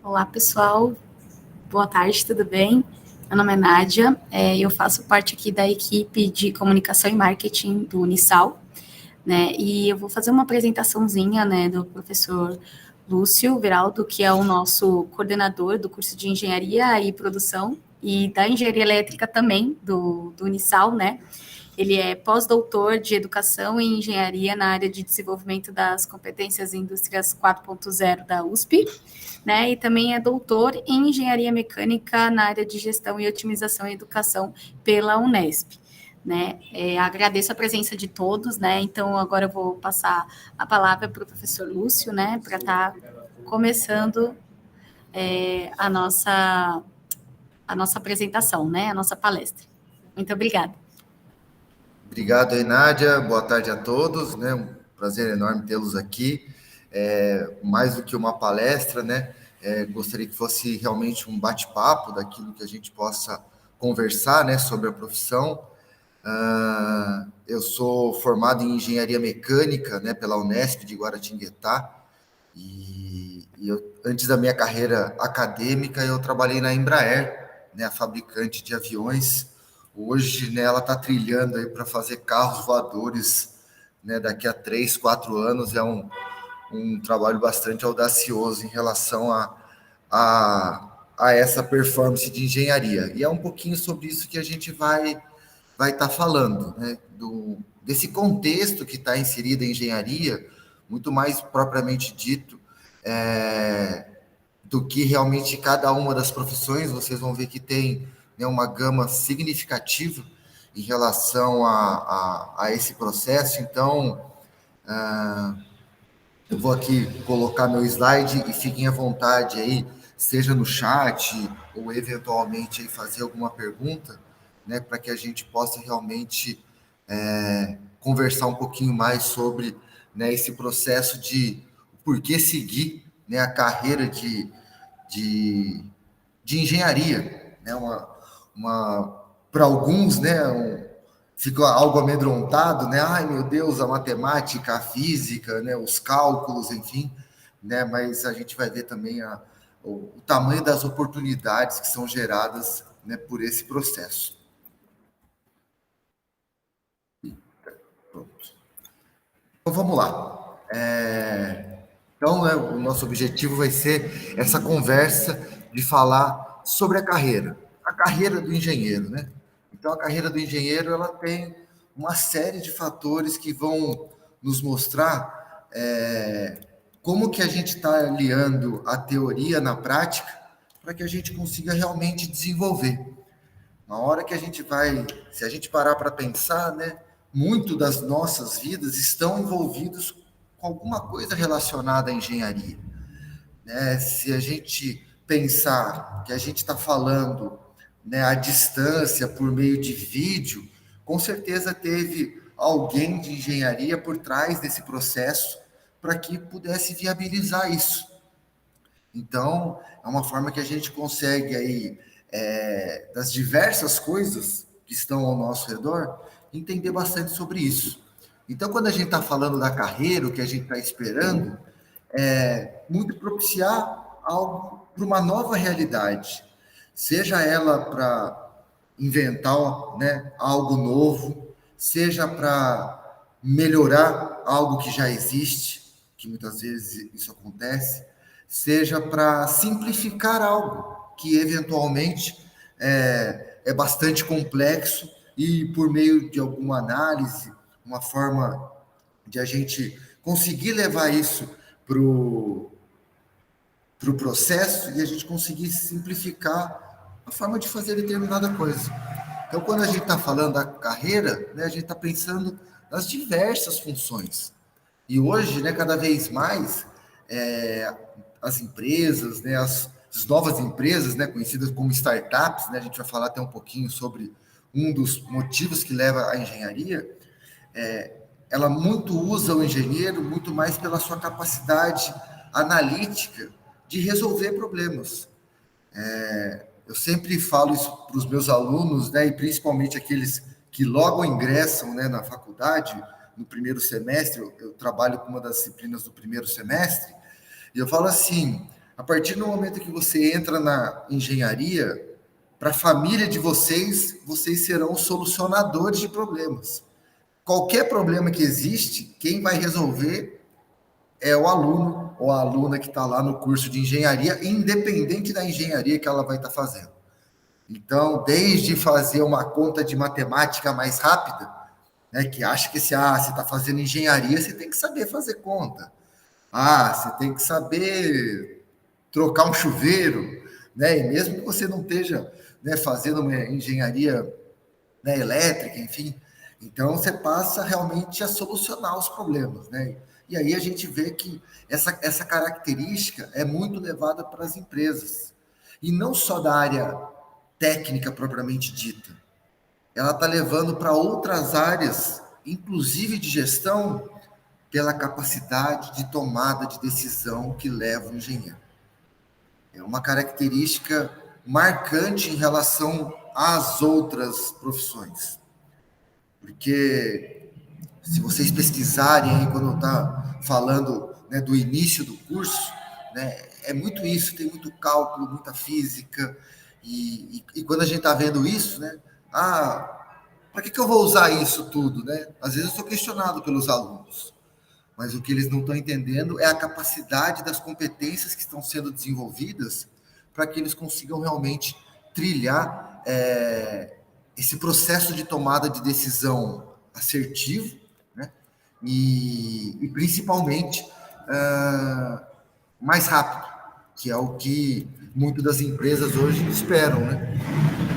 Olá, pessoal. Boa tarde, tudo bem? Meu nome é Nádia, eu faço parte aqui da equipe de comunicação e marketing do Unisal, né? E eu vou fazer uma apresentaçãozinha, né, do professor Lúcio Veraldo, que é o nosso coordenador do curso de Engenharia e Produção e da Engenharia Elétrica também, do Unisal, né? Ele é pós-doutor de Educação e Engenharia na área de desenvolvimento das competências indústrias 4.0 da USP, né? E também é doutor em Engenharia Mecânica na área de Gestão e Otimização e Educação pela Unesp. Né? Agradeço a presença de todos, né? Então agora eu vou passar a palavra para o professor Lúcio, né? Para estar começando a nossa apresentação, né? A nossa palestra. Muito obrigada. Obrigado aí, Nádia. Boa tarde a todos, né? Um prazer enorme tê-los aqui. Mais do que uma palestra, né? Gostaria que fosse realmente um bate-papo daquilo que a gente possa conversar, né? Sobre a profissão. Eu sou formado em Engenharia Mecânica, né? Pela Unesp de Guaratinguetá. Antes da minha carreira acadêmica, eu trabalhei na Embraer, né? A fabricante de aviões. Hoje, né, ela está trilhando aí para fazer carros voadores, né, daqui a 3, 4 anos. É um trabalho bastante audacioso em relação a essa performance de engenharia. E é um pouquinho sobre isso que a gente vai estar falando, né, desse contexto que está inserido a engenharia, muito mais propriamente dito, do que realmente cada uma das profissões. Vocês vão ver que tem, né, uma gama significativa em relação a esse processo. Então, eu vou aqui colocar meu slide e fiquem à vontade aí, seja no chat ou eventualmente aí fazer alguma pergunta, né, para que a gente possa realmente conversar um pouquinho mais sobre, né, esse processo de por que seguir, né, a carreira de engenharia, né? Para alguns, né, fica algo amedrontado, né? Ai, meu Deus, a matemática, a física, né, os cálculos, enfim, né? Mas a gente vai ver também o tamanho das oportunidades que são geradas, né, por esse processo. Pronto. Então, vamos lá. Então, né, o nosso objetivo vai ser essa conversa de falar sobre a carreira do engenheiro, né? Então, a carreira do engenheiro, ela tem uma série de fatores que vão nos mostrar como que a gente está aliando a teoria na prática para que a gente consiga realmente desenvolver. Na hora que a gente se a gente parar para pensar, né, muito das nossas vidas estão envolvidos com alguma coisa relacionada à engenharia, né? Se a gente pensar que a gente está falando, né, à distância, por meio de vídeo, com certeza teve alguém de engenharia por trás desse processo para que pudesse viabilizar isso. Então, é uma forma que a gente consegue aí, das diversas coisas que estão ao nosso redor, entender bastante sobre isso. Então, quando a gente está falando da carreira, o que a gente está esperando, muito propiciar algo para uma nova realidade, seja ela para inventar, né, algo novo, seja para melhorar algo que já existe, que muitas vezes isso acontece, seja para simplificar algo que eventualmente é bastante complexo e por meio de alguma análise, uma forma de a gente conseguir levar isso para o processo e a gente conseguir simplificar a forma de fazer determinada coisa. Então, quando a gente está falando da carreira, né, a gente está pensando nas diversas funções. E hoje, né, cada vez mais, as empresas, né, as novas empresas, né, conhecidas como startups, né, a gente vai falar até um pouquinho sobre um dos motivos que leva à engenharia, ela muito usa o engenheiro muito mais pela sua capacidade analítica de resolver problemas. Eu sempre falo isso para os meus alunos, né, e principalmente aqueles que logo ingressam, né, na faculdade, no primeiro semestre. Eu trabalho com uma das disciplinas do primeiro semestre, e eu falo assim, A partir do momento que você entra na engenharia, para a família de vocês, vocês serão solucionadores de problemas. Qualquer problema que existe, quem vai resolver é o aluno ou a aluna que está lá no curso de engenharia, independente da engenharia que ela vai estar fazendo. Então, desde fazer uma conta de matemática mais rápida, né, que acha que você está fazendo engenharia, você tem que saber fazer conta. Você tem que saber trocar um chuveiro, né? E mesmo que você não esteja, né, fazendo uma engenharia, né, elétrica, enfim, então você passa realmente a solucionar os problemas, né? E aí a gente vê que essa característica é muito levada para as empresas. E não só da área técnica propriamente dita. Ela está levando para outras áreas, inclusive de gestão, pela capacidade de tomada de decisão que leva o engenheiro. É uma característica marcante em relação às outras profissões. Porque se vocês pesquisarem aí quando está falando, né, do início do curso, né, é muito isso, tem muito cálculo, muita física, e quando a gente está vendo isso, né, para que eu vou usar isso tudo, né? Às vezes eu sou questionado pelos alunos, mas o que eles não estão entendendo é a capacidade das competências que estão sendo desenvolvidas para que eles consigam realmente trilhar esse processo de tomada de decisão assertivo, né? E principalmente mais rápido, que é o que muitas das empresas hoje esperam, né?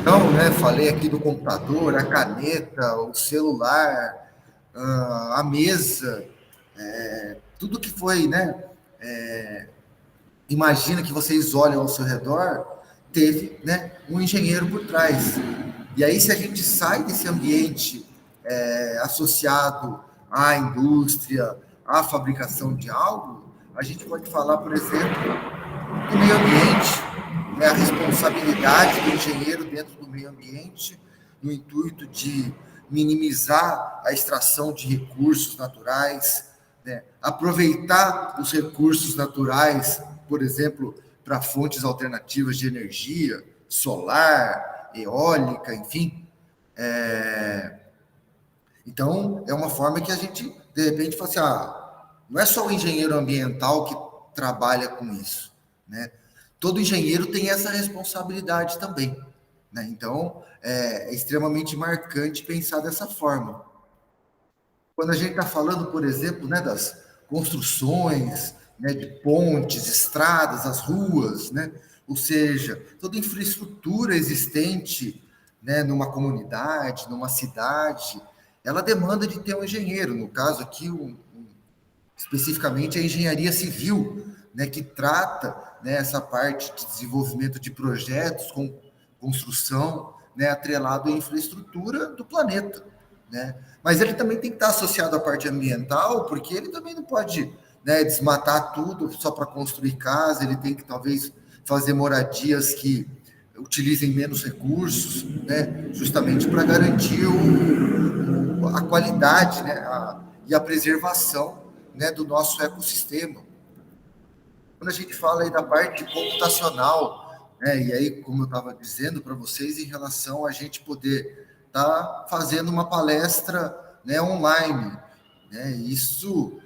Então, né, falei aqui do computador, a caneta, o celular, a mesa, tudo que foi, né? Imagina que vocês olham ao seu redor, teve, né, um engenheiro por trás. E aí, se a gente sai desse ambiente associado à indústria, à fabricação de algo, a gente pode falar, por exemplo, do meio ambiente, né, a responsabilidade do engenheiro dentro do meio ambiente, no intuito de minimizar a extração de recursos naturais, né, aproveitar os recursos naturais, por exemplo, para fontes alternativas de energia, solar, eólica, enfim. Então, é uma forma que a gente, de repente, fala assim, não é só o engenheiro ambiental que trabalha com isso, né? Todo engenheiro tem essa responsabilidade também, né? Então, é extremamente marcante pensar dessa forma. Quando a gente está falando, por exemplo, né, das construções, né, de pontes, estradas, as ruas, né? Ou seja, toda infraestrutura existente, né, numa comunidade, numa cidade, ela demanda de ter um engenheiro. No caso aqui, especificamente a engenharia civil, né, que trata, né, essa parte de desenvolvimento de projetos com construção, né, atrelado à infraestrutura do planeta, né? Mas ele também tem que estar associado à parte ambiental, porque ele também não pode, né, desmatar tudo só para construir casa, ele tem que talvez fazer moradias que utilizem menos recursos, né, justamente para garantir a qualidade, né, e a preservação, né, do nosso ecossistema. Quando a gente fala aí da parte computacional, né, e aí, como eu estava dizendo para vocês, em relação a gente poder estar fazendo uma palestra, né, online, né, isso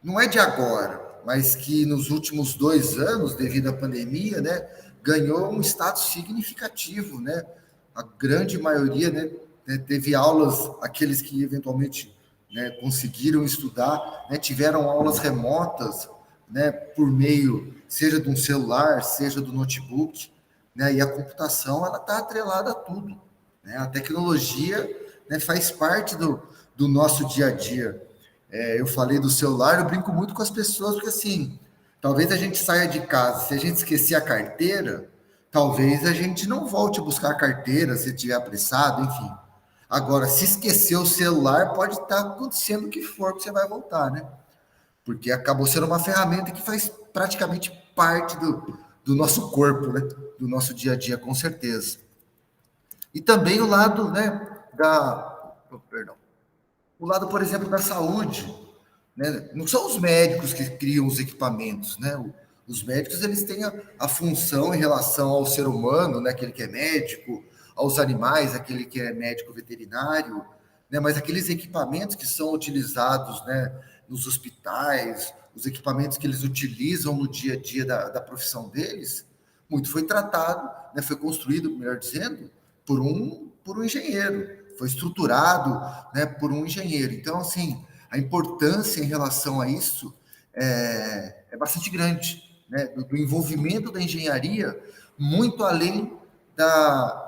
não é de agora, mas que nos últimos 2 anos, devido à pandemia, né, ganhou um status significativo, né? A grande maioria, né, teve aulas, aqueles que eventualmente, né, conseguiram estudar, né, tiveram aulas remotas, né, por meio, seja de um celular, seja do notebook, né, e a computação, ela está atrelada a tudo, né? A tecnologia, né, faz parte do nosso dia a dia. Eu falei do celular, eu brinco muito com as pessoas, porque assim, talvez a gente saia de casa, se a gente esquecer a carteira, talvez a gente não volte a buscar a carteira, se estiver apressado, enfim. Agora, se esquecer o celular, pode estar acontecendo o que for que você vai voltar, né? Porque acabou sendo uma ferramenta que faz praticamente parte do nosso corpo, né? Do nosso dia a dia, com certeza. E também o lado, né, o lado, por exemplo, da saúde, né? Não são os médicos que criam os equipamentos, né? Os médicos, eles têm a função em relação ao ser humano, né, aquele que é médico, aos animais, aquele que é médico veterinário, né, mas aqueles equipamentos que são utilizados, né, nos hospitais, os equipamentos que eles utilizam no dia a dia da profissão deles, muito foi tratado, né, foi construído, melhor dizendo, por um engenheiro, foi estruturado, né, por um engenheiro. Então, assim, a importância em relação a isso é bastante grande, né, do envolvimento da engenharia, muito além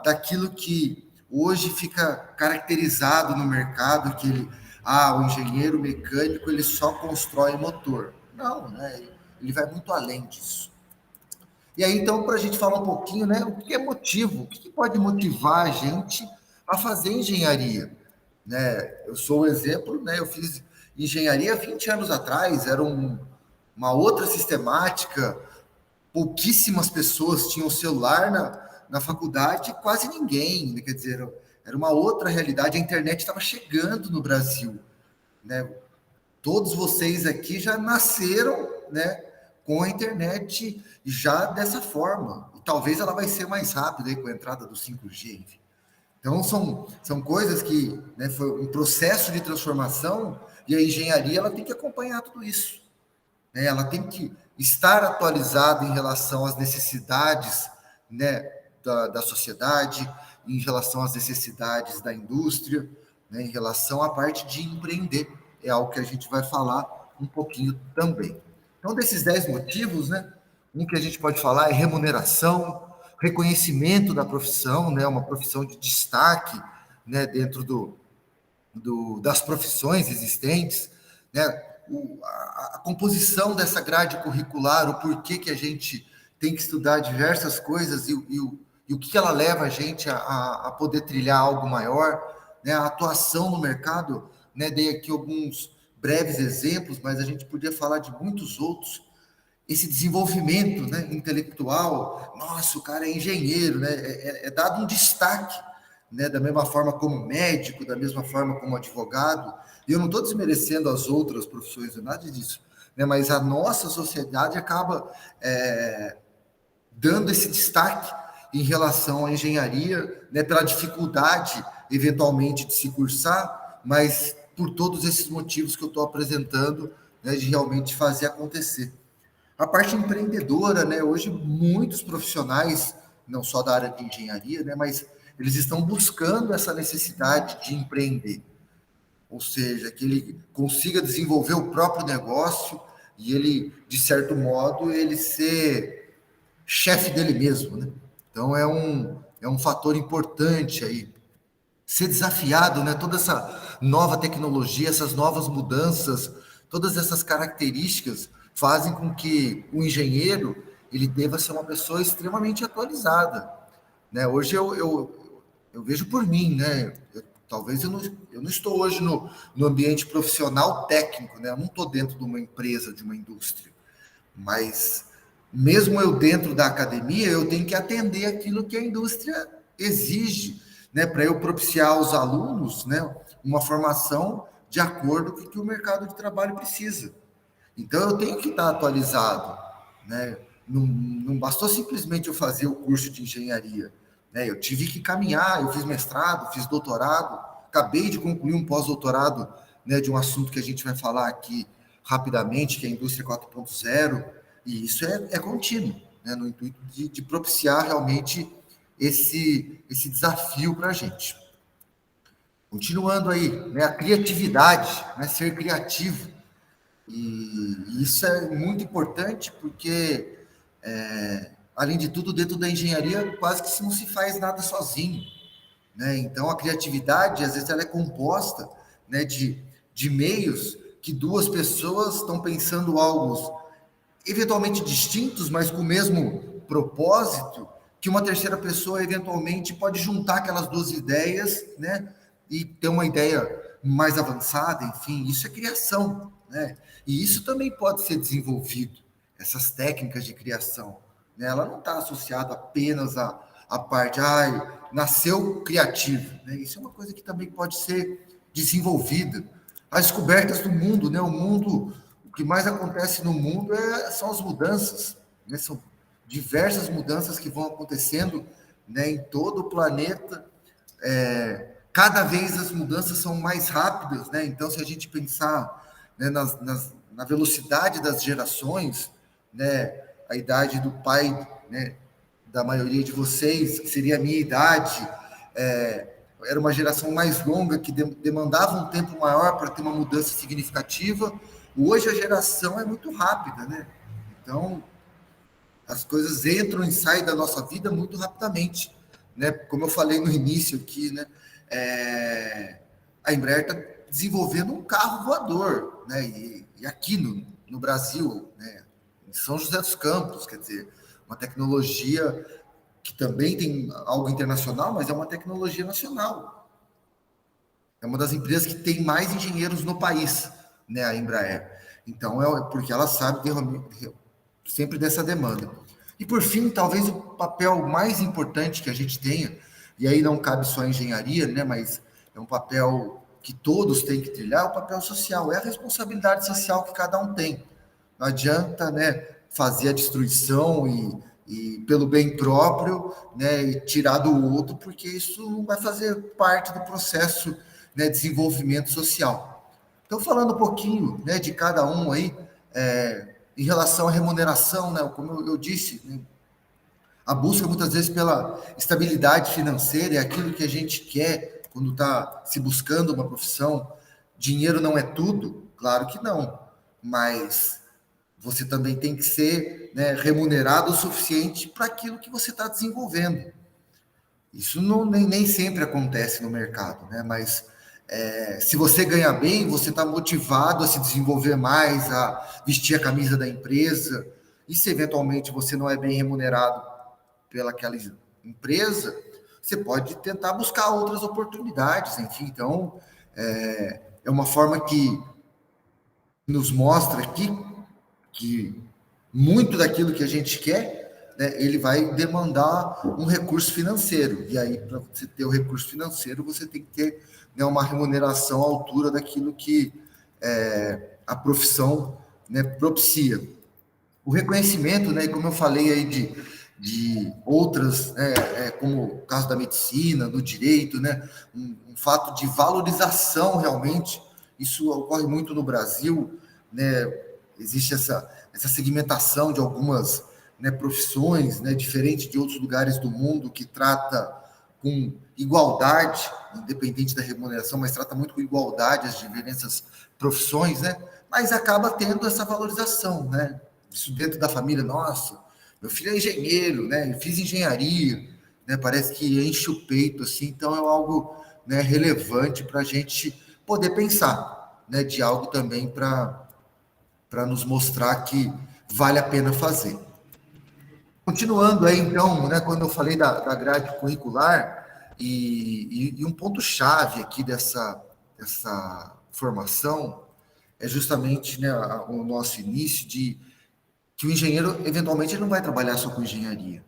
daquilo que hoje fica caracterizado no mercado, que o engenheiro mecânico ele só constrói motor. Não, né, ele vai muito além disso. E aí, então, para a gente falar um pouquinho, né, o que é motivo, o que pode motivar a gente a fazer engenharia? Né? Eu sou um exemplo, né, eu fiz engenharia 20 anos atrás, era uma outra sistemática, pouquíssimas pessoas tinham celular na faculdade, quase ninguém, né? Quer dizer, era uma outra realidade, a internet estava chegando no Brasil, né? Todos vocês aqui já nasceram, né, com a internet já dessa forma. E talvez ela vai ser mais rápida aí com a entrada do 5G, enfim. Então, são coisas que, né, foi um processo de transformação e a engenharia ela tem que acompanhar tudo isso. Né? Ela tem que estar atualizada em relação às necessidades, né, da sociedade, em relação às necessidades da indústria, né, em relação à parte de empreender. É algo que a gente vai falar um pouquinho também. Então, desses 10 motivos, né, um que a gente pode falar é remuneração, reconhecimento da profissão, né, uma profissão de destaque, né, dentro das profissões existentes, né, a composição dessa grade curricular, o porquê que a gente tem que estudar diversas coisas e o que ela leva a gente a poder trilhar algo maior, né, a atuação no mercado, né, dei aqui alguns breves exemplos, mas a gente podia falar de muitos outros. Esse desenvolvimento, né, intelectual, nossa, o cara é engenheiro, né, é dado um destaque, né, da mesma forma como médico, da mesma forma como advogado, e eu não estou desmerecendo as outras profissões, nada disso, né, mas a nossa sociedade acaba dando esse destaque em relação à engenharia, né, pela dificuldade, eventualmente, de se cursar, mas por todos esses motivos que eu estou apresentando, né, de realmente fazer acontecer. A parte empreendedora, né, hoje muitos profissionais, não só da área de engenharia, né, mas eles estão buscando essa necessidade de empreender, ou seja, que ele consiga desenvolver o próprio negócio e ele, de certo modo, ele ser chefe dele mesmo, né? Então é um fator importante aí. Ser desafiado, né? Toda essa nova tecnologia, essas novas mudanças, todas essas características fazem com que o engenheiro ele deva ser uma pessoa extremamente atualizada, né? Hoje eu vejo por mim, né? Talvez eu não estou hoje no ambiente profissional técnico, né? Eu não estou dentro de uma empresa, de uma indústria, mas mesmo eu dentro da academia, eu tenho que atender aquilo que a indústria exige, né, para eu propiciar aos alunos, né, uma formação de acordo com o que o mercado de trabalho precisa. Então, eu tenho que estar atualizado, né? Não bastou simplesmente eu fazer o curso de engenharia, né? Eu tive que caminhar, eu fiz mestrado, fiz doutorado, acabei de concluir um pós-doutorado, né, de um assunto que a gente vai falar aqui rapidamente, que é a indústria 4.0, e isso é contínuo, né, no intuito de propiciar realmente esse desafio para a gente. Continuando aí, né, a criatividade, né, ser criativo. E isso é muito importante porque, além de tudo, dentro da engenharia, quase que não se faz nada sozinho, né? Então, a criatividade, às vezes, ela é composta, né, de meios que duas pessoas estão pensando algo eventualmente distintos, mas com o mesmo propósito, que uma terceira pessoa eventualmente pode juntar aquelas duas ideias, né, e ter uma ideia mais avançada, enfim, isso é criação, né? E isso também pode ser desenvolvido, essas técnicas de criação, né? Ela não está associada apenas à parte, nasceu criativo, né? Isso é uma coisa que também pode ser desenvolvida. As descobertas do mundo, né? O que mais acontece no mundo são as mudanças, né? São diversas mudanças que vão acontecendo, né, em todo o planeta. Cada vez as mudanças são mais rápidas, né? Então, se a gente pensar, né, na velocidade das gerações, né, a idade do pai, né, da maioria de vocês, que seria a minha idade, era uma geração mais longa, que demandava um tempo maior para ter uma mudança significativa. Hoje a geração é muito rápida, né? Então, as coisas entram e saem da nossa vida muito rapidamente, né? Como eu falei no início aqui, né? A Embraer está desenvolvendo um carro voador, né? E aqui no Brasil, né? Em São José dos Campos, quer dizer, uma tecnologia que também tem algo internacional, mas é uma tecnologia nacional. É uma das empresas que tem mais engenheiros no país, né? A Embraer. Então, porque ela sabe sempre dessa demanda. E, por fim, talvez o papel mais importante que a gente tenha, e aí não cabe só a engenharia, né, mas é um papel que todos têm que trilhar, é o papel social, é a responsabilidade social que cada um tem. Não adianta, né, fazer a destruição e pelo bem próprio, né, e tirar do outro, porque isso não vai fazer parte do processo, né, de desenvolvimento social. Então, falando um pouquinho, né, de cada um aí, em relação à remuneração, né, como eu disse, né, a busca muitas vezes pela estabilidade financeira é aquilo que a gente quer quando está se buscando uma profissão. Dinheiro não é tudo? Claro que não, mas você também tem que ser, né, remunerado o suficiente para aquilo que você está desenvolvendo. Isso nem sempre acontece no mercado, né? Mas se você ganha bem, você está motivado a se desenvolver mais, a vestir a camisa da empresa. E se eventualmente você não é bem remunerado pelaquela empresa, você pode tentar buscar outras oportunidades, enfim. Então, é uma forma que nos mostra aqui que muito daquilo que a gente quer, né, ele vai demandar um recurso financeiro. E aí, para você ter o recurso financeiro, você tem que ter, né, uma remuneração à altura daquilo que a profissão, né, propicia. O reconhecimento, né, como eu falei aí de outras, né, como o caso da medicina, do direito, né, um fato de valorização realmente, isso ocorre muito no Brasil, né, existe essa segmentação de algumas, né, profissões, né, diferente de outros lugares do mundo, que trata com igualdade, independente da remuneração, mas trata muito com igualdade as diferentes profissões, né, mas acaba tendo essa valorização, né, isso dentro da família. Nossa, meu filho é engenheiro, né, eu fiz engenharia, né, parece que enche o peito, assim. Então é algo, né, relevante para a gente poder pensar, né, de algo também para nos mostrar que vale a pena fazer. Continuando aí, então, né, quando eu falei da grade curricular, e um ponto-chave aqui dessa formação é justamente, né, o nosso início de que o engenheiro, eventualmente, ele não vai trabalhar só com engenharia,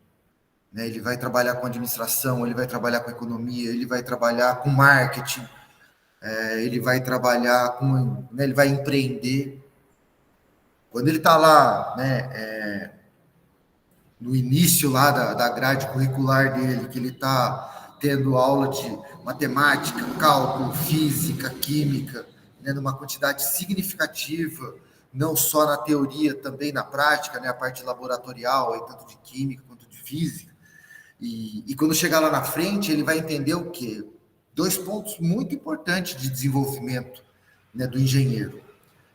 né? Ele vai trabalhar com administração, ele vai trabalhar com economia, ele vai trabalhar com marketing, ele vai trabalhar com, né, ele vai empreender. Quando ele está lá, né, no início lá da grade curricular dele, que ele está tendo aula de matemática, cálculo, física, química, né, numa quantidade significativa, não só na teoria, também na prática, né, a parte laboratorial, aí, tanto de química quanto de física. E quando chegar lá na frente, ele vai entender o quê? Dois pontos muito importantes de desenvolvimento, né, do engenheiro,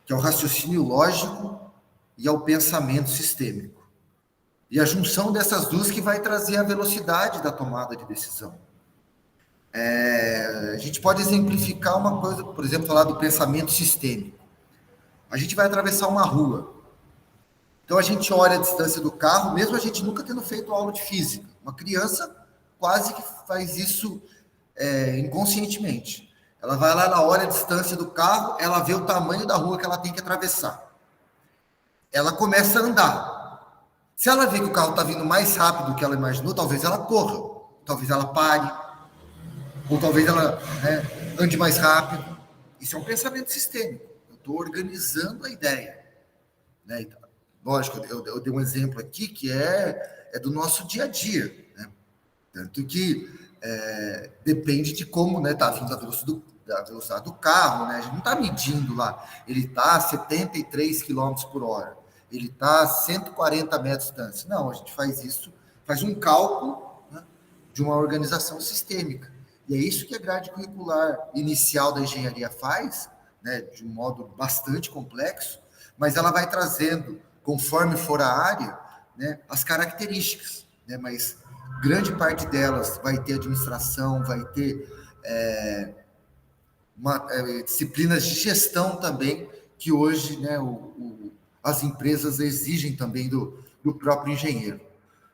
que é o raciocínio lógico e é o pensamento sistêmico. E a junção dessas duas que vai trazer a velocidade da tomada de decisão. A gente pode exemplificar uma coisa, por exemplo, falar do pensamento sistêmico. A gente vai atravessar uma rua. Então a gente olha a distância do carro, mesmo a gente nunca tendo feito aula de física. Uma criança quase que faz isso inconscientemente. Ela vai lá, ela olha a distância do carro, ela vê o tamanho da rua que ela tem que atravessar. Ela começa a andar. Se ela vê que o carro está vindo mais rápido do que ela imaginou, talvez ela corra, talvez ela pare, ou talvez ela, né, ande mais rápido. Isso é um pensamento sistêmico. Eu estou organizando a ideia, né? lógico, eu dei um exemplo aqui que é do nosso dia a dia, né? Tanto que depende de como, né, está vindo da velocidade do carro, né? A gente não está medindo lá, ele está a 73 quilômetros por hora, ele está a 140 metros de distância. Não, a gente faz isso, faz um cálculo, né, de uma organização sistêmica. E é isso que a grade curricular inicial da engenharia faz, né, de um modo bastante complexo, mas ela vai trazendo, conforme for a área, né, as características, né, mas grande parte delas vai ter administração, vai ter disciplinas de gestão também, que hoje, né, as empresas exigem também do próprio engenheiro.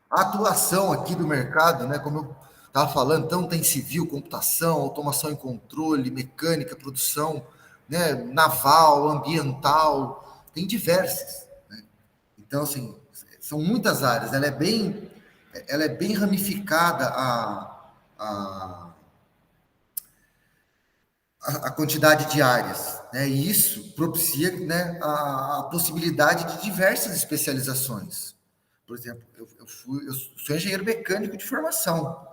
A atuação aqui do mercado, né, como eu estava falando, então tem civil, computação, automação e controle, mecânica, produção, né, naval, ambiental, tem diversas, né? Então, assim, são muitas áreas, ela é bem ramificada a quantidade de áreas, né? E isso propicia, né, a possibilidade de diversas especializações. Por exemplo, eu sou engenheiro mecânico de formação,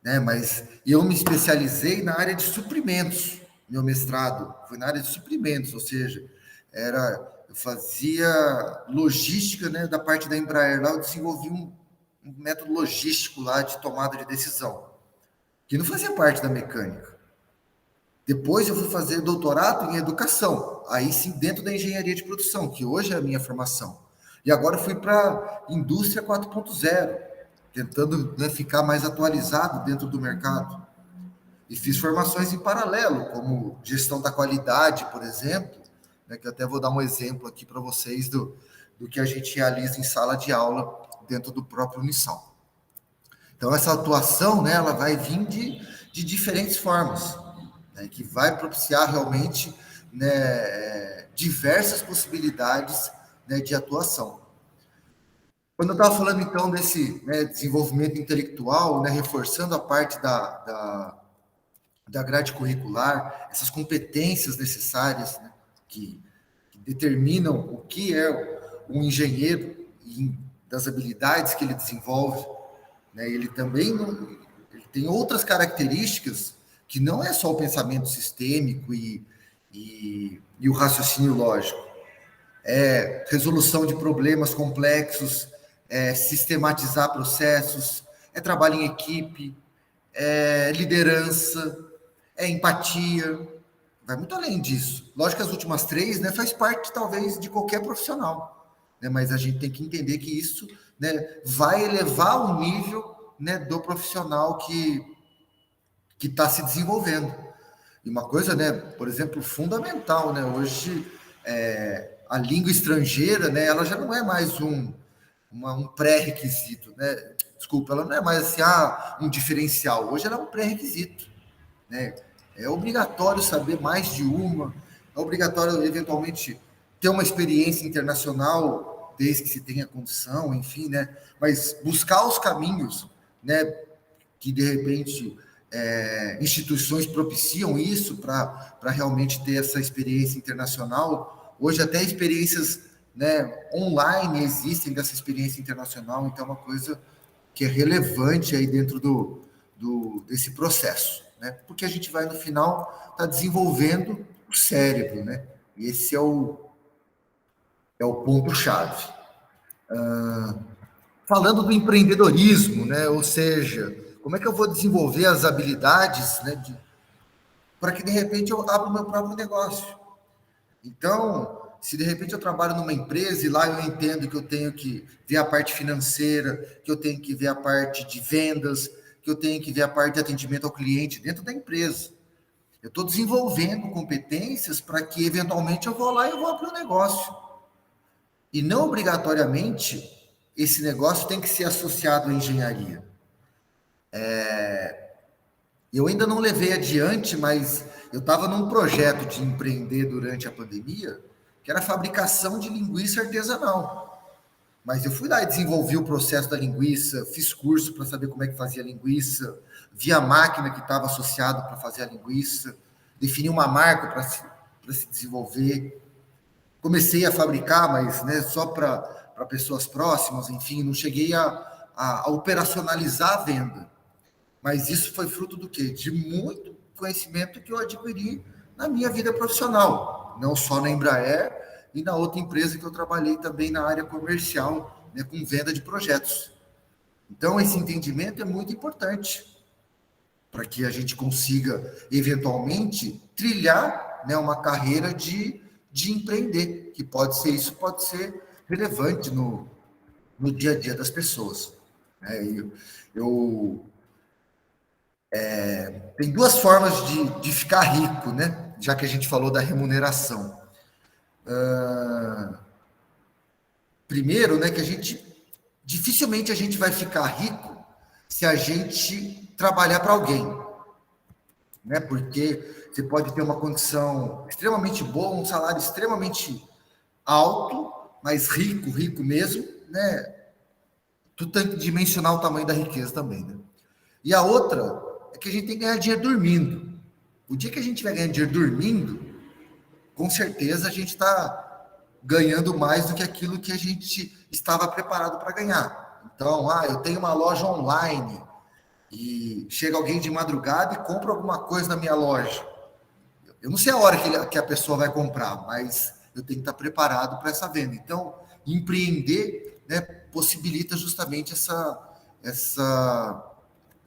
né? Mas eu me especializei na área de suprimentos. Meu mestrado foi na área de suprimentos, ou seja, eu fazia logística, né, da parte da Embraer. Lá eu desenvolvi um método logístico lá de tomada de decisão, que não fazia parte da mecânica. Depois eu fui fazer doutorado em educação, aí sim dentro da engenharia de produção, que hoje é a minha formação. E agora eu fui para a indústria 4.0, tentando, né, ficar mais atualizado dentro do mercado. E fiz formações em paralelo, como gestão da qualidade, por exemplo, né, que eu até vou dar um exemplo aqui para vocês do que a gente realiza em sala de aula dentro do próprio Unisal. Então, essa atuação, né, ela vai vir de diferentes formas, né, que vai propiciar realmente, né, diversas possibilidades, né, de atuação. Quando eu estava falando, então, desse, né, desenvolvimento intelectual, né, reforçando a parte da grade curricular, essas competências necessárias, né, que determinam o que é um engenheiro e das habilidades que ele desenvolve, né, ele também ele tem outras características que não é só o pensamento sistêmico e o raciocínio lógico. É resolução de problemas complexos, é sistematizar processos, é trabalho em equipe, é liderança, é empatia, vai muito além disso. Lógico que as últimas três, né, faz parte, talvez, de qualquer profissional, né, mas a gente tem que entender que isso, né, vai elevar o nível, né, do profissional que está se desenvolvendo. E uma coisa, né, por exemplo, fundamental, né, hoje a língua estrangeira, né, ela já não é mais um pré-requisito, né? Desculpa, ela não é mais assim, um diferencial. Hoje ela é um pré-requisito, né? É obrigatório saber mais de uma, é obrigatório, eventualmente, ter uma experiência internacional, desde que se tenha condição, enfim, né? Mas buscar os caminhos, né, que, de repente, instituições propiciam isso para realmente ter essa experiência internacional. Hoje, até experiências, né, online existem dessa experiência internacional, então é uma coisa que é relevante aí dentro desse processo, né? Porque a gente vai, no final, tá desenvolvendo o cérebro, né? E esse é o ponto-chave. Falando do empreendedorismo, né? Ou seja, como é que eu vou desenvolver as habilidades, né, para que, de repente, eu abra o meu próprio negócio? Então, se de repente eu trabalho numa empresa e lá eu entendo que eu tenho que ver a parte financeira, que eu tenho que ver a parte de vendas, que eu tenho que ver a parte de atendimento ao cliente dentro da empresa. Eu estou desenvolvendo competências para que, eventualmente, eu vou lá e eu vou abrir um negócio. E não obrigatoriamente esse negócio tem que ser associado à engenharia. Eu ainda não levei adiante, mas eu estava num projeto de empreender durante a pandemia, que era a fabricação de linguiça artesanal. Mas eu fui lá e desenvolvi o processo da linguiça, fiz curso para saber como é que fazia a linguiça, vi a máquina que estava associada para fazer a linguiça, defini uma marca para se desenvolver. comecei a fabricar, mas, né, só para pessoas próximas, enfim, não cheguei a operacionalizar a venda. Mas isso foi fruto do quê? De muito conhecimento que eu adquiri na minha vida profissional, não só na Embraer e na outra empresa que eu trabalhei também na área comercial, né, com venda de projetos. Então, esse entendimento é muito importante para que a gente consiga, eventualmente, trilhar, né, uma carreira de empreender, que pode ser isso, pode ser relevante no dia a dia das pessoas. Eu tem duas formas de ficar rico, né? Já que a gente falou da remuneração. Primeiro, né, que dificilmente a gente vai ficar rico se a gente trabalhar para alguém, né? Porque você pode ter uma condição extremamente boa, um salário extremamente alto, mas rico mesmo, né? Tu tem que dimensionar o tamanho da riqueza também, né? E a outra é que a gente tem que ganhar dinheiro dormindo. O dia que a gente vai ganhar dinheiro dormindo, com certeza a gente está ganhando mais do que aquilo que a gente estava preparado para ganhar. Então, eu tenho uma loja online e chega alguém de madrugada e compra alguma coisa na minha loja. Eu não sei a hora que a pessoa vai comprar, mas eu tenho que estar preparado para essa venda. Então, empreender, né, possibilita justamente essa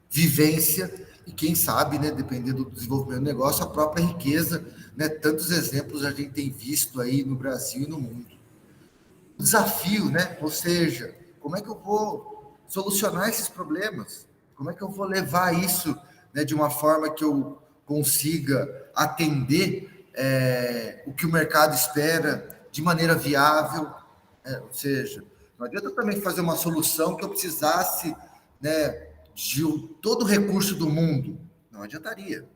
vivência e quem sabe, né, dependendo do desenvolvimento do negócio, a própria riqueza, né, tantos exemplos a gente tem visto aí no Brasil e no mundo. O desafio, né, ou seja, como é que eu vou solucionar esses problemas? Como é que eu vou levar isso, né, de uma forma que eu consiga atender o que o mercado espera de maneira viável, ou seja, não adianta também fazer uma solução que eu precisasse, né, de todo o recurso do mundo, não adiantaria.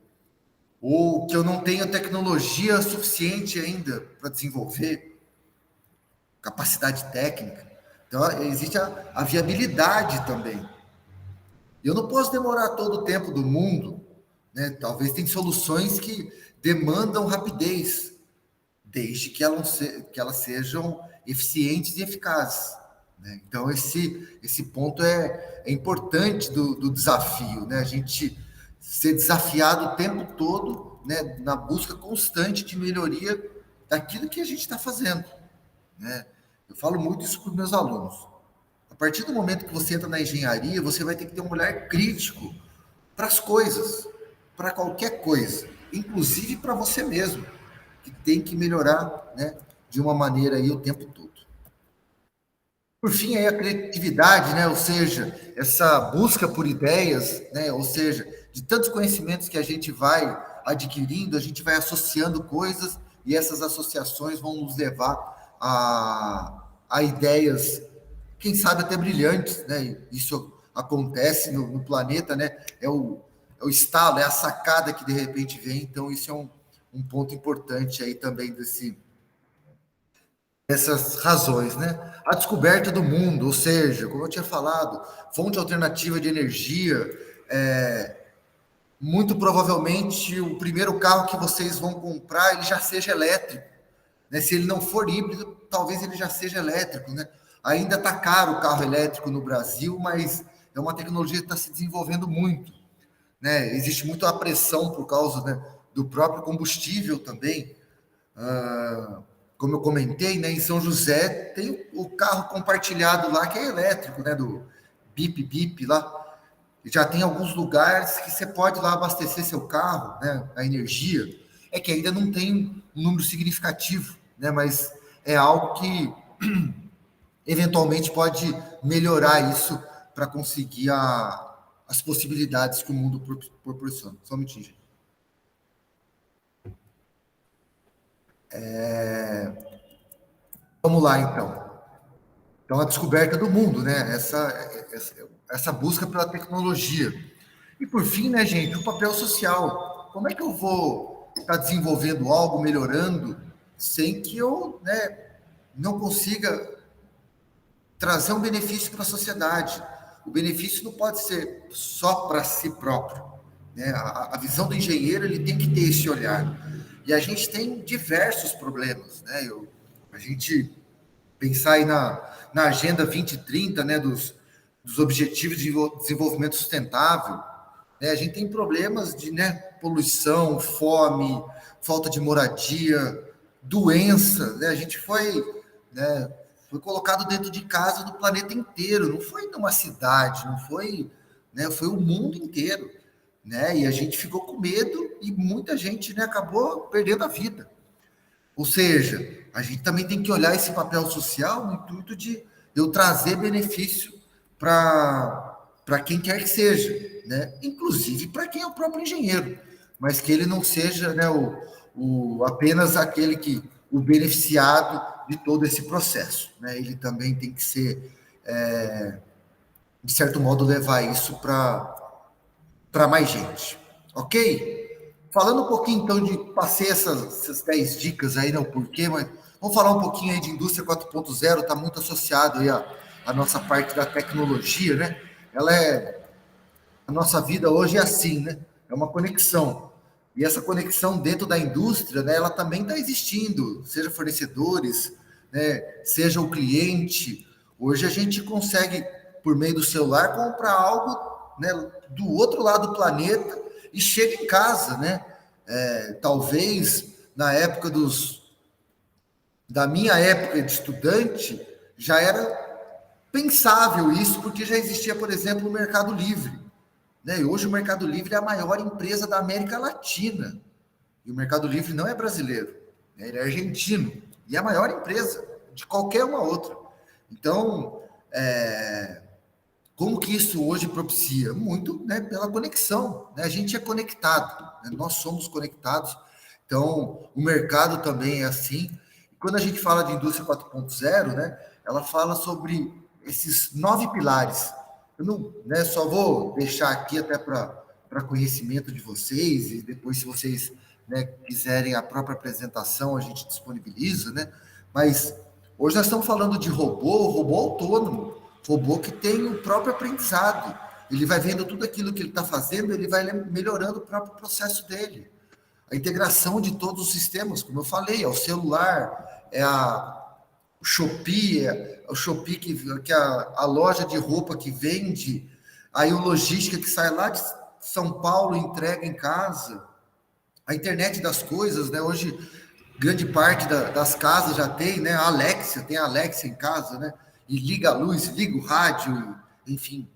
Ou que eu não tenha tecnologia suficiente ainda para desenvolver, capacidade técnica. Então, existe a viabilidade também. Eu não posso demorar todo o tempo do mundo, né? Talvez tem soluções que demandam rapidez, desde que elas sejam eficientes e eficazes, né? Então, esse ponto é importante do desafio, né? A gente ser desafiado o tempo todo, né? Na busca constante de melhoria daquilo que a gente está fazendo, né? Eu falo muito isso para os meus alunos. A partir do momento que você entra na engenharia, você vai ter que ter um olhar crítico para as coisas, para qualquer coisa, inclusive para você mesmo, que tem que melhorar, né, de uma maneira aí o tempo todo. Por fim, aí a criatividade, né, ou seja, essa busca por ideias, né, ou seja, de tantos conhecimentos que a gente vai adquirindo, a gente vai associando coisas e essas associações vão nos levar a ideias, quem sabe até brilhantes, né? Isso acontece no planeta, né? É o estalo, é a sacada que de repente vem. Então, isso é um ponto importante aí também dessas razões, né? A descoberta do mundo, ou seja, como eu tinha falado, fonte alternativa de energia, muito provavelmente o primeiro carro que vocês vão comprar, ele já seja elétrico, né? Se ele não for híbrido, talvez ele já seja elétrico, né? Ainda está caro o carro elétrico no Brasil, mas é uma tecnologia que está se desenvolvendo muito, né? Existe muito a pressão por causa, né, do próprio combustível também. Como eu comentei, né, em São José tem o carro compartilhado lá que é elétrico, né, do Bip Bip lá. Já tem alguns lugares que você pode lá abastecer seu carro, né, a energia. É que ainda não tem um número significativo, né, mas é algo que eventualmente pode melhorar isso para conseguir as possibilidades que o mundo proporciona. Só um minutinho, gente. Vamos lá, então. Então, a descoberta do mundo, né? Essa busca pela tecnologia. E, por fim, né, gente, o papel social. Como é que eu vou estar desenvolvendo algo, melhorando, sem que eu, né, não consiga trazer um benefício para a sociedade? O benefício não pode ser só para si próprio, né? A visão do engenheiro, ele tem que ter esse olhar. E a gente tem diversos problemas, né? Eu A gente pensar aí na Agenda 2030, né, dos Objetivos de Desenvolvimento Sustentável, né, a gente tem problemas de, né, poluição, fome, falta de moradia, doença, né, a gente foi, né, foi colocado dentro de casa do planeta inteiro, não foi numa cidade, não foi, né, foi o mundo inteiro, né, e a gente ficou com medo e muita gente, né, acabou perdendo a vida. Ou seja, a gente também tem que olhar esse papel social no intuito de eu trazer benefício para quem quer que seja, né? Inclusive para quem é o próprio engenheiro, mas que ele não seja, né, apenas aquele que o beneficiado de todo esse processo, né? Ele também tem que ser, de certo modo, levar isso para mais gente, ok? Falando um pouquinho, então, passei essas 10 dicas aí, né, o porquê, mas vamos falar um pouquinho aí de indústria 4.0, está muito associado aí a nossa parte da tecnologia, né? A nossa vida hoje é assim, né? É uma conexão. E essa conexão dentro da indústria, né, ela também está existindo, seja fornecedores, né, seja o cliente. Hoje a gente consegue, por meio do celular, comprar algo, né, do outro lado do planeta e chega em casa, né? Talvez na época da minha época de estudante já era pensável isso, porque já existia, por exemplo, o Mercado Livre, né? E hoje o Mercado Livre é a maior empresa da América Latina. E o Mercado Livre não é brasileiro, né? Ele é argentino e é a maior empresa de qualquer uma outra. Então, como que isso hoje propicia? Muito, né, pela conexão, né? A gente é conectado, né? Nós somos conectados. Então, o mercado também é assim. E quando a gente fala de indústria 4.0, né, ela fala sobre esses 9 pilares. Eu não, né, só vou deixar aqui até para conhecimento de vocês, e depois, se vocês, né, quiserem a própria apresentação, a gente disponibiliza, né? Mas hoje nós estamos falando de robô autônomo, robô que tem o próprio aprendizado. Ele vai vendo tudo aquilo que ele está fazendo, ele vai melhorando o próprio processo dele. A integração de todos os sistemas, como eu falei, é o celular, o Shopee, que é a loja de roupa que vende, aí o logística que sai lá de São Paulo e entrega em casa, a internet das coisas, né? Hoje, grande parte das casas já tem, né? Tem a Alexia em casa, né? E liga a luz, liga o rádio, enfim,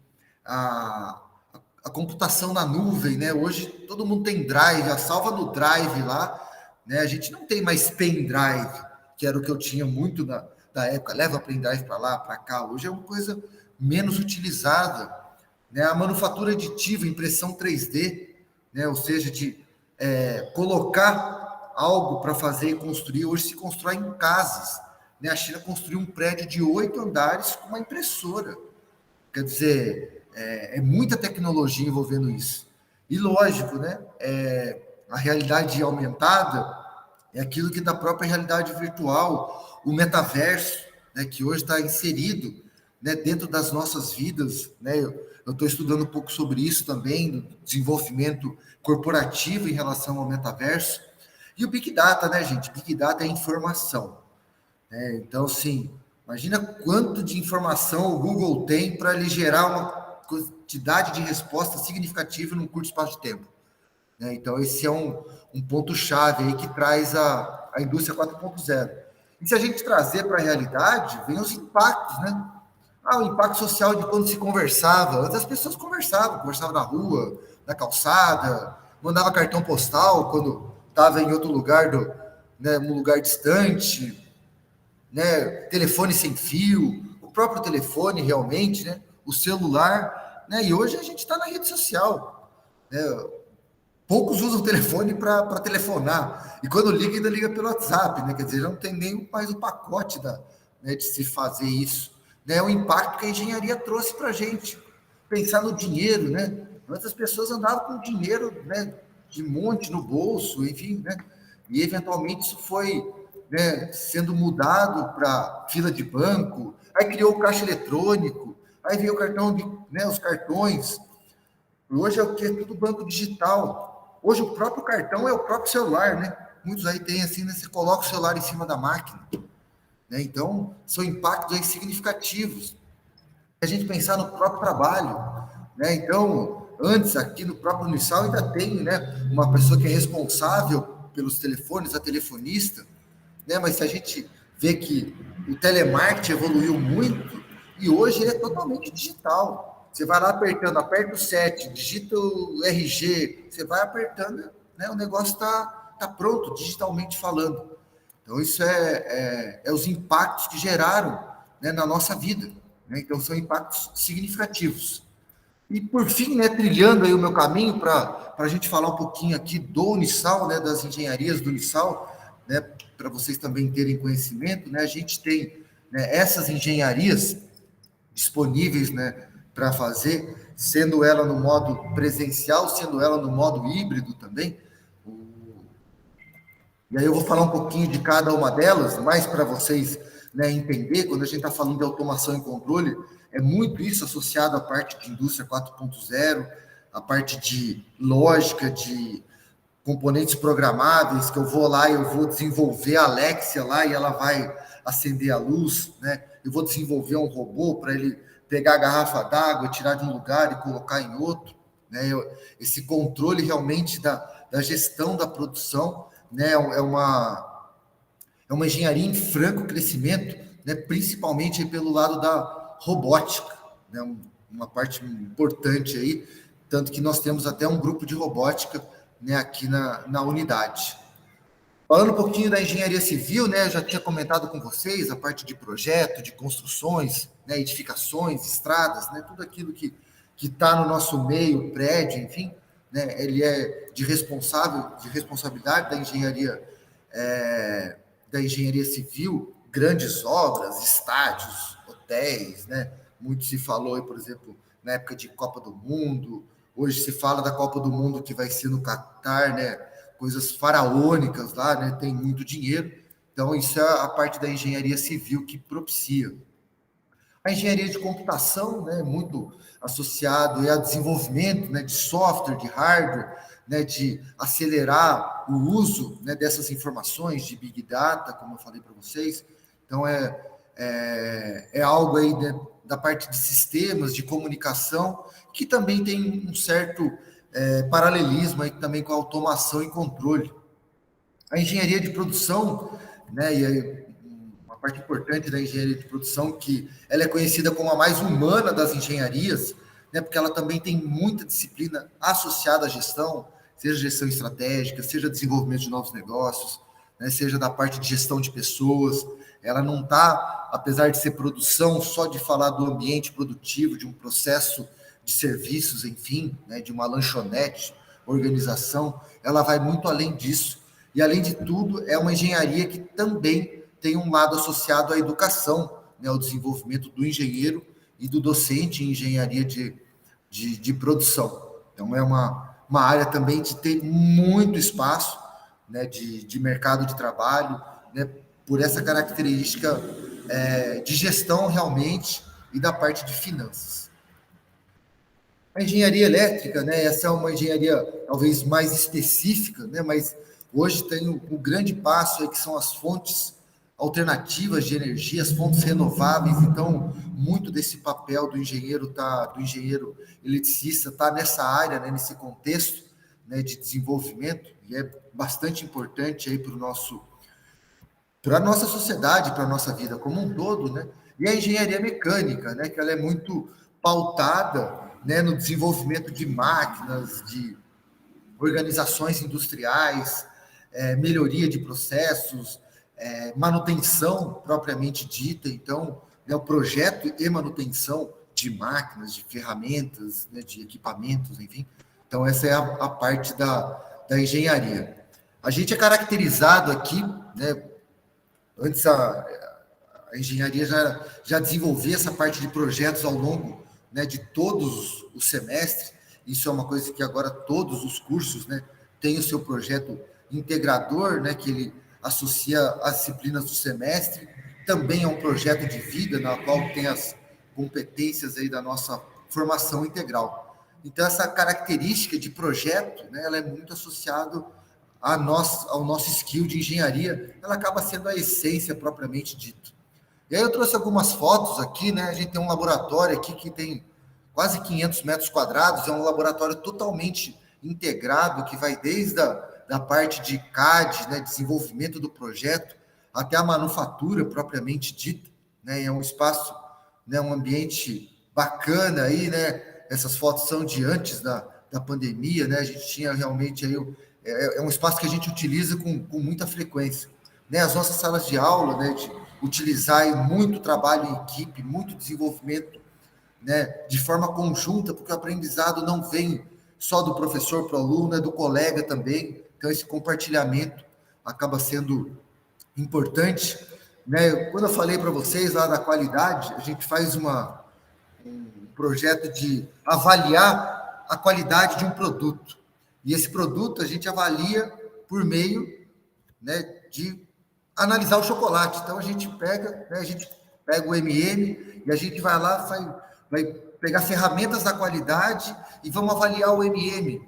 a, a computação na nuvem, né? Hoje todo mundo tem drive, já salva no drive lá, né? A gente não tem mais pendrive, que era o que eu tinha muito da época, leva pendrive para lá, para cá. Hoje é uma coisa menos utilizada, né? A manufatura aditiva, impressão 3D, né? Ou seja, de colocar algo para fazer e construir, hoje se constrói em casas, né? A China construiu um prédio de 8 andares com uma impressora. Quer dizer, é muita tecnologia envolvendo isso. E lógico, né? A realidade aumentada é aquilo que da própria realidade virtual, o metaverso, né, que hoje está inserido, né, dentro das nossas vidas, né? Eu estou estudando um pouco sobre isso também, do desenvolvimento corporativo em relação ao metaverso. E o Big Data, né, gente? Big Data é informação, né? Então, sim, imagina quanto de informação o Google tem para ele gerar uma quantidade de resposta significativa num curto espaço de tempo, né? Então, esse é um ponto-chave aí que traz a indústria 4.0. E se a gente trazer para a realidade, vem os impactos, né? O impacto social de quando se conversava. Antes as pessoas conversavam na rua, na calçada, mandava cartão postal quando estava em outro lugar, né, um lugar distante, né? Telefone sem fio, o próprio telefone realmente, né? O celular, né? E hoje a gente está na rede social, né? Poucos usam o telefone para telefonar. E quando liga, ainda liga pelo WhatsApp, né? Quer dizer, já não tem nem mais o pacote né, de se fazer isso. Né? O impacto que a engenharia trouxe para a gente. Pensar no dinheiro, né? Antes as pessoas andavam com dinheiro, né, de monte no bolso, enfim, né? E eventualmente isso foi, né, sendo mudado para fila de banco, aí criou o caixa eletrônico, aí veio o cartão, né, os cartões. Hoje é o que? Tudo banco digital. Hoje o próprio cartão é o próprio celular, né? Muitos aí tem assim, né? Você coloca o celular em cima da máquina. né? Então, são impactos aí significativos. A gente pensar no próprio trabalho, né? Então, antes, aqui no próprio Unisal, ainda tem, né, uma pessoa que é responsável pelos telefones, a telefonista, né? Mas se a gente vê que o telemarketing evoluiu muito e hoje ele é totalmente digital. Você vai lá apertando, aperta o 7, digita o RG, você vai apertando, né? O negócio tá pronto, digitalmente falando. Então, isso é os impactos que geraram, né, na nossa vida, né? Então, são impactos significativos. E, por fim, né, trilhando aí o meu caminho para a gente falar um pouquinho aqui do Unisal, né, das engenharias do Unisal, né, para vocês também terem conhecimento, né, a gente tem, né, essas engenharias disponíveis, né, para fazer, sendo ela no modo presencial, sendo ela no modo híbrido também. E aí eu vou falar um pouquinho de cada uma delas, mais para vocês, né, entender, quando a gente está falando de automação e controle, é muito isso associado à parte de indústria 4.0, a parte de lógica, de componentes programáveis, que eu vou lá e eu vou desenvolver a Alexia lá e ela vai acender a luz, né? Eu vou desenvolver um robô para ele pegar a garrafa d'água, tirar de um lugar e colocar em outro, né? Esse controle realmente da gestão da produção, né? É uma engenharia em franco crescimento, né? Principalmente pelo lado da robótica, né? Uma parte importante aí, tanto que nós temos até um grupo de robótica, né, aqui na unidade. Falando um pouquinho da engenharia civil, né, eu já tinha comentado com vocês a parte de projeto, de construções, né, edificações, estradas, né, tudo aquilo que está no nosso meio, prédio, enfim, né, ele é de responsabilidade da engenharia civil, grandes obras, estádios, hotéis, né, muito se falou aí, por exemplo, na época de Copa do Mundo. Hoje se fala da Copa do Mundo que vai ser no Catar, né? Coisas faraônicas lá, né? Tem muito dinheiro. Então, isso é a parte da engenharia civil que propicia. A engenharia de computação, né? Muito associado ao desenvolvimento, né, de software, de hardware, né, de acelerar o uso, né, dessas informações, de Big Data, como eu falei para vocês. Então, é algo aí, né, da parte de sistemas, de comunicação, que também tem um certo paralelismo aí também com a automação e controle. A engenharia de produção, né, e aí, uma parte importante da engenharia de produção, que ela é conhecida como a mais humana das engenharias, né, porque ela também tem muita disciplina associada à gestão, seja gestão estratégica, seja desenvolvimento de novos negócios, né, seja da parte de gestão de pessoas. Ela não está, apesar de ser produção, só de falar do ambiente produtivo, de um processo de serviços, enfim, né, de uma lanchonete, organização, ela vai muito além disso. E, além de tudo, é uma engenharia que também tem um lado associado à educação, né, ao desenvolvimento do engenheiro e do docente em engenharia de produção. Então, é uma área também que tem muito espaço, né, de mercado de trabalho, né, por essa característica de gestão realmente e da parte de finanças. A engenharia elétrica, né, essa é uma engenharia talvez mais específica, né, mas hoje tem o grande passo aí, que são as fontes alternativas de energia, as fontes renováveis. Então, muito desse papel do engenheiro eletricista está nessa área, né, nesse contexto, né, de desenvolvimento, e é bastante importante aí para a nossa sociedade, para a nossa vida como um todo, né? E a engenharia mecânica, né, que ela é muito pautada, né, no desenvolvimento de máquinas, de organizações industriais, melhoria de processos, manutenção propriamente dita. Então, né, o projeto e manutenção de máquinas, de ferramentas, né, de equipamentos, enfim. Então, essa é a parte da engenharia. A gente é caracterizado aqui, né, antes a engenharia já desenvolvia essa parte de projetos ao longo, né, de todos os semestres. Isso é uma coisa que agora todos os cursos, né, têm o seu projeto integrador, né, que ele associa as disciplinas do semestre. Também é um projeto de vida, na qual tem as competências aí da nossa formação integral. Então, essa característica de projeto, né, ela é muito associada ao nosso skill de engenharia. Ela acaba sendo a essência propriamente dito, E aí eu trouxe algumas fotos aqui, né? A gente tem um laboratório aqui que tem quase 500 metros quadrados, é um laboratório totalmente integrado, que vai desde da parte de CAD, né, desenvolvimento do projeto, até a manufatura propriamente dita, né? É um espaço, né, um ambiente bacana aí, né? Essas fotos são de antes da pandemia, né? A gente tinha realmente aí, é um espaço que a gente utiliza com muita frequência, né? As nossas salas de aula, né, de utilizar aí muito trabalho em equipe, muito desenvolvimento, né, de forma conjunta, porque o aprendizado não vem só do professor para o aluno, é do colega também. Então, esse compartilhamento acaba sendo importante, né? Quando eu falei para vocês lá da qualidade, a gente faz um projeto de avaliar a qualidade de um produto. E esse produto a gente avalia por meio, né, de analisar o chocolate. Então, a gente pega o MM e a gente vai lá, vai pegar ferramentas da qualidade e vamos avaliar o MM.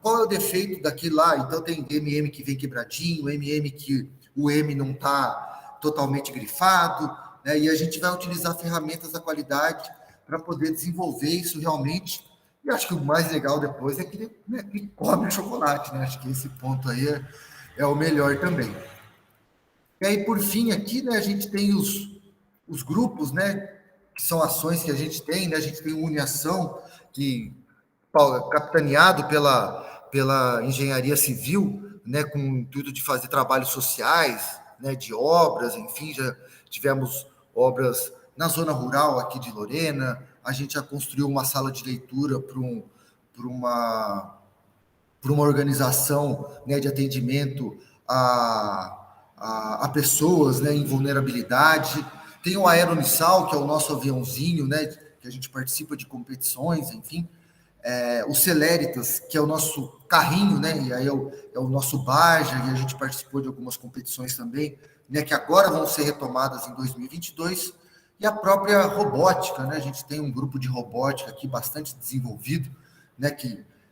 Qual é o defeito daquilo lá? Então, tem MM que vem quebradinho, MM que o M não está totalmente grifado, né? E a gente vai utilizar ferramentas da qualidade para poder desenvolver isso realmente. E acho que o mais legal depois é que ele, né, que come o chocolate, né? Acho que esse ponto aí é o melhor também. E aí, por fim, aqui, né, a gente tem os grupos, né, que são ações que a gente tem, né? A gente tem o Uniação, que capitaneado pela engenharia civil, né, com o intuito de fazer trabalhos sociais, né, de obras, enfim, já tivemos obras na zona rural aqui de Lorena, a gente já construiu uma sala de leitura para uma organização, né, de atendimento a pessoas, né, em vulnerabilidade. Tem o Aeronissal, que é o nosso aviãozinho, né, que a gente participa de competições, enfim. O Celeritas, que é o nosso carrinho, né, e aí é o nosso Baja, e a gente participou de algumas competições também, né, que agora vão ser retomadas em 2022, e a própria robótica, né, a gente tem um grupo de robótica aqui bastante desenvolvido, né,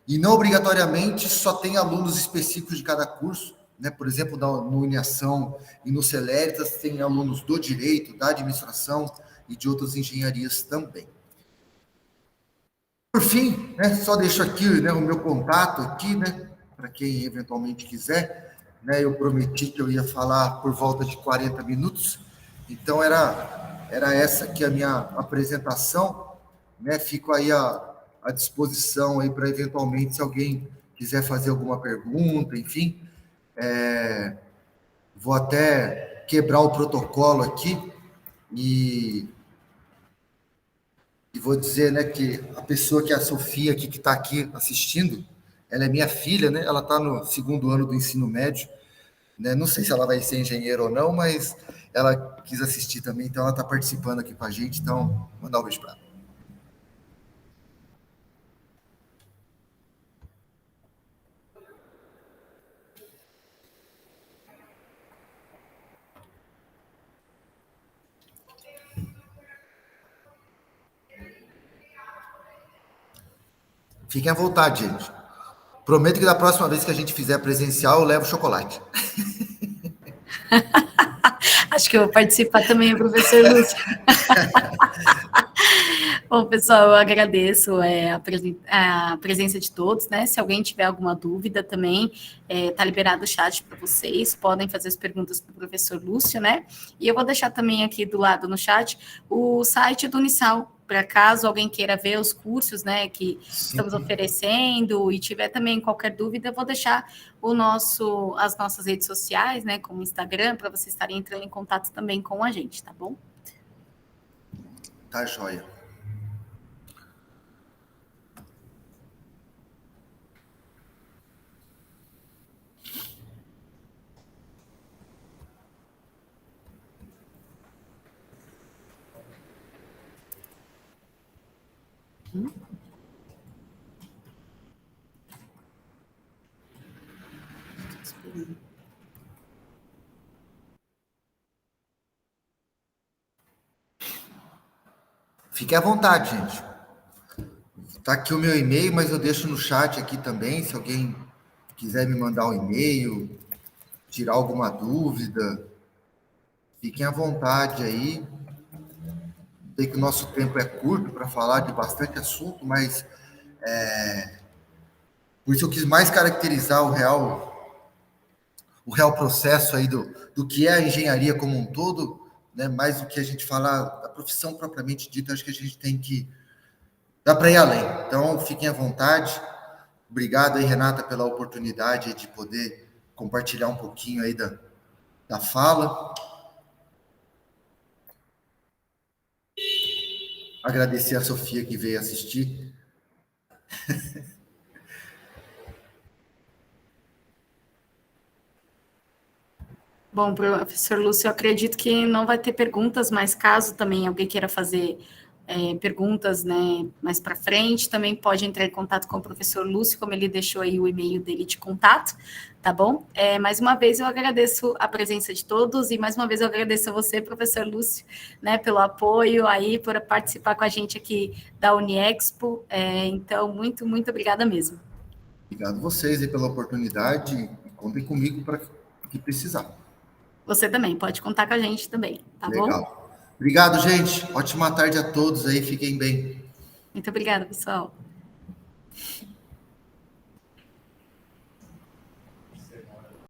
e não obrigatoriamente só tem alunos específicos de cada curso, né, por exemplo, no Uniação e no Celeritas tem alunos do direito, da administração e de outras engenharias também. Por fim, né, só deixo aqui, né, o meu contato aqui, né, para quem eventualmente quiser, né, eu prometi que eu ia falar por volta de 40 minutos, então era essa aqui a minha apresentação, né, fico aí à disposição aí para eventualmente, se alguém quiser fazer alguma pergunta, enfim, vou até quebrar o protocolo aqui e vou dizer, né, que a pessoa que é a Sofia aqui, que está aqui assistindo, ela é minha filha, né? Ela está no segundo ano do ensino médio, né? Não sei se ela vai ser engenheira ou não, mas ela quis assistir também, então ela está participando aqui com a gente. Então, mandar um beijo para ela. Fiquem à vontade, gente. Prometo que da próxima vez que a gente fizer presencial, eu levo chocolate. Acho que eu vou participar também, professor Lúcio. Bom, pessoal, eu agradeço a presença de todos, né? Se alguém tiver alguma dúvida também, tá liberado o chat para vocês, podem fazer as perguntas para o professor Lúcio, né? E eu vou deixar também aqui do lado no chat o site do Unisal, para caso alguém queira ver os cursos, né, que estamos oferecendo e tiver também qualquer dúvida, eu vou deixar as nossas redes sociais, né, como o Instagram, para vocês estarem entrando em contato também com a gente, tá bom? Tá, joia. Fique à vontade, gente. Tá aqui o meu e-mail, mas eu deixo no chat aqui também, se alguém quiser me mandar um e-mail, tirar alguma dúvida. Fiquem à vontade aí. Sei que o nosso tempo é curto para falar de bastante assunto, mas por isso eu quis mais caracterizar o real processo aí do que é a engenharia como um todo, né? Mais do que a gente falar da profissão propriamente dita, acho que a gente tem que dar para ir além. Então, fiquem à vontade. Obrigado aí, Renata, pela oportunidade de poder compartilhar um pouquinho aí da fala. Agradecer a Sofia que veio assistir. Bom, professor Lúcio, eu acredito que não vai ter perguntas, mas caso também alguém queira fazer perguntas, né, mais para frente, também pode entrar em contato com o professor Lúcio, como ele deixou aí o e-mail dele de contato, tá bom? Mais uma vez eu agradeço a presença de todos e mais uma vez eu agradeço a você, professor Lúcio, né, pelo apoio aí, por participar com a gente aqui da Uniexpo. Então, muito, muito obrigada mesmo. Obrigado a vocês aí pela oportunidade e contem comigo para o que precisar. Você também, pode contar com a gente também, tá bom? Legal. Obrigado, gente. Ótima tarde a todos aí. Fiquem bem. Muito obrigada, pessoal.